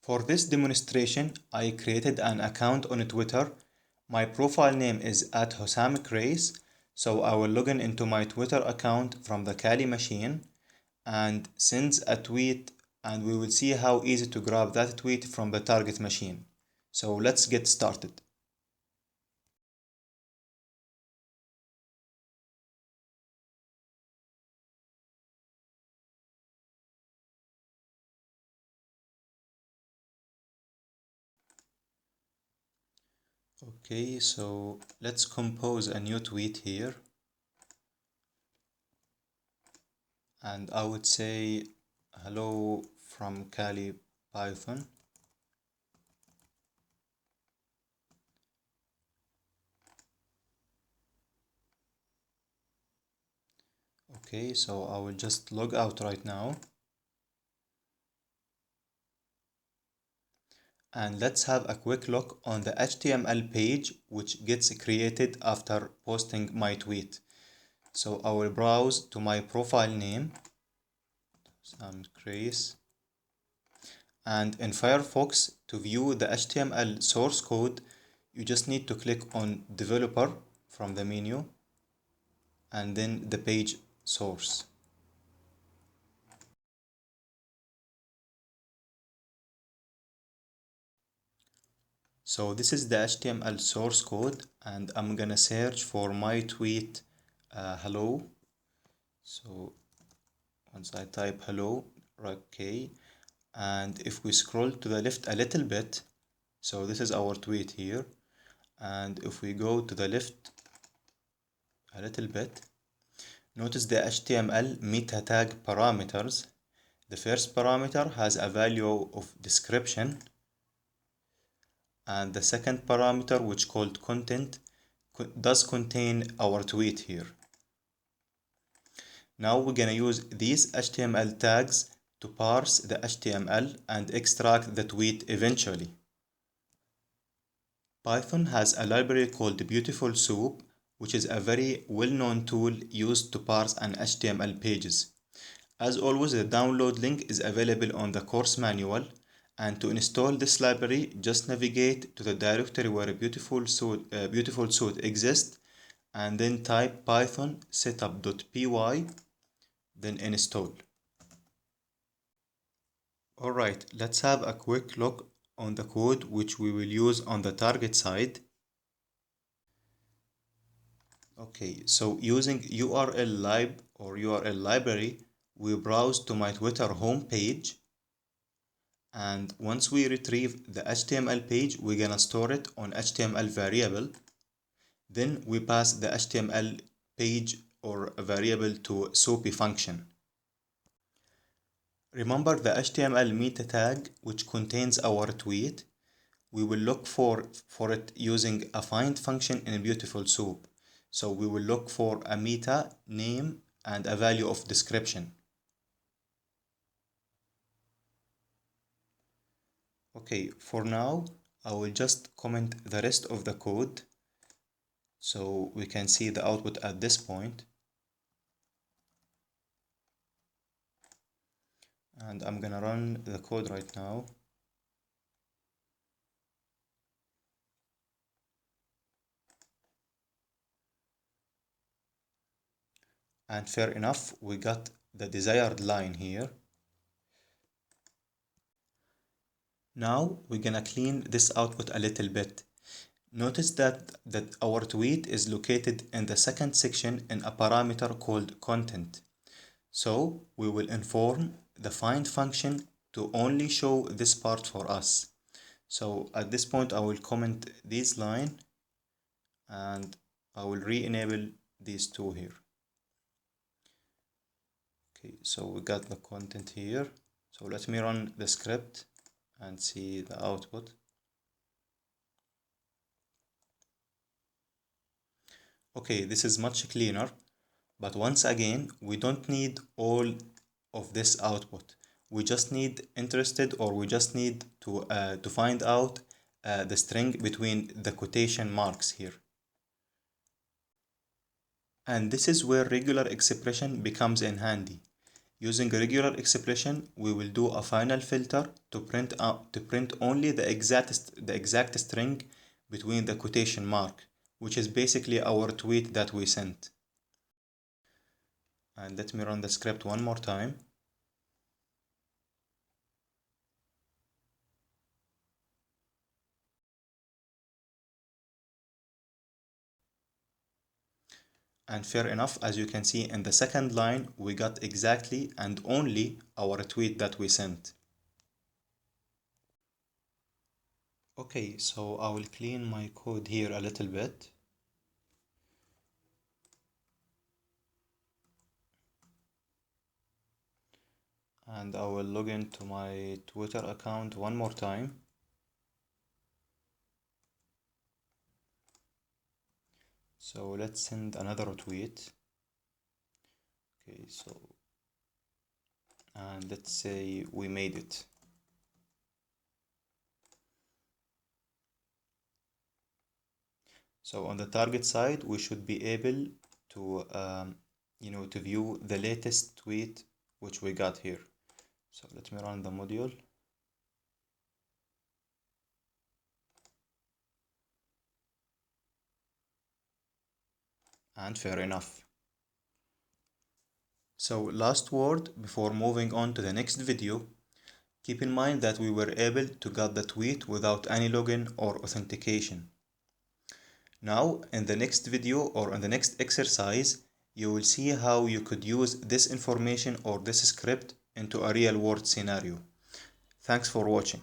For this demonstration, I created an account on Twitter. My profile name is @HosamikRace, so I will log in into my Twitter account from the Kali machine and send a tweet, and we will see how easy to grab that tweet from the target machine. So let's get started. Okay, so let's compose a new tweet here. And I would say hello from Kali Python. Okay, so I will just log out right now. And let's have a quick look on the HTML page which gets created after posting my tweet. So I will browse to my profile name, Grace, and in Firefox to view the HTML source code, you just need to click on Developer from the menu and then the page source. So this is the HTML source code, and I'm gonna search for my tweet hello. So once I type hello, okay, and if we scroll to the left a little bit, so this is our tweet here, and if we go to the left a little bit, notice the HTML meta tag parameters. The first parameter has a value of description, and the second parameter, which called content, does contain our tweet here. Now we're gonna use these HTML tags to parse the HTML and extract the tweet eventually. Python has a library called Beautiful Soup, which is a very well-known tool used to parse an HTML pages. As always, the download link is available on the course manual, and to install this library, just navigate to the directory where Beautiful Soup exists, and then type python setup.py, then install. Alright, let's have a quick look on the code which we will use on the target side. Okay, so using URL library, we browse to my Twitter homepage, and once we retrieve the HTML page, we're gonna store it on HTML variable. Then we pass the HTML page or a variable to soapy function. Remember the HTML meta tag which contains our tweet. We will look for it using a find function in Beautiful Soup. So we will look for a meta name and a value of description. Okay, for now, I will just comment the rest of the code so we can see the output at this point. And I'm gonna run the code right now. And fair enough, we got the desired line here. Now we're gonna clean this output a little bit. Notice that our tweet is located in the second section in a parameter called content. So we will inform the find function to only show this part for us. So at this point I will comment this line and I will re-enable these two here. Okay, so we got the content here. So let me run the script and see the output. Okay, this is much cleaner, but once again, we don't need all of this output. We just need to find out the string between the quotation marks here. And this is where regular expression becomes in handy. Using a regular expression, we will do a final filter to print only the exact string between the quotation mark, which is basically our tweet that we sent. And let me run the script one more time. And fair enough, as you can see in the second line, we got exactly and only our tweet that we sent. Okay, so I will clean my code here a little bit. And I will log into my Twitter account one more time. So let's send another tweet. Okay, so, and let's say we made it. So on the target side, we should be able to, to view the latest tweet which we got here. So let me run the module. And fair enough. So last word before moving on to the next video, keep in mind that we were able to get the tweet without any login or authentication. Now in the next video or in the next exercise, you will see how you could use this information or this script into a real world scenario. Thanks for watching.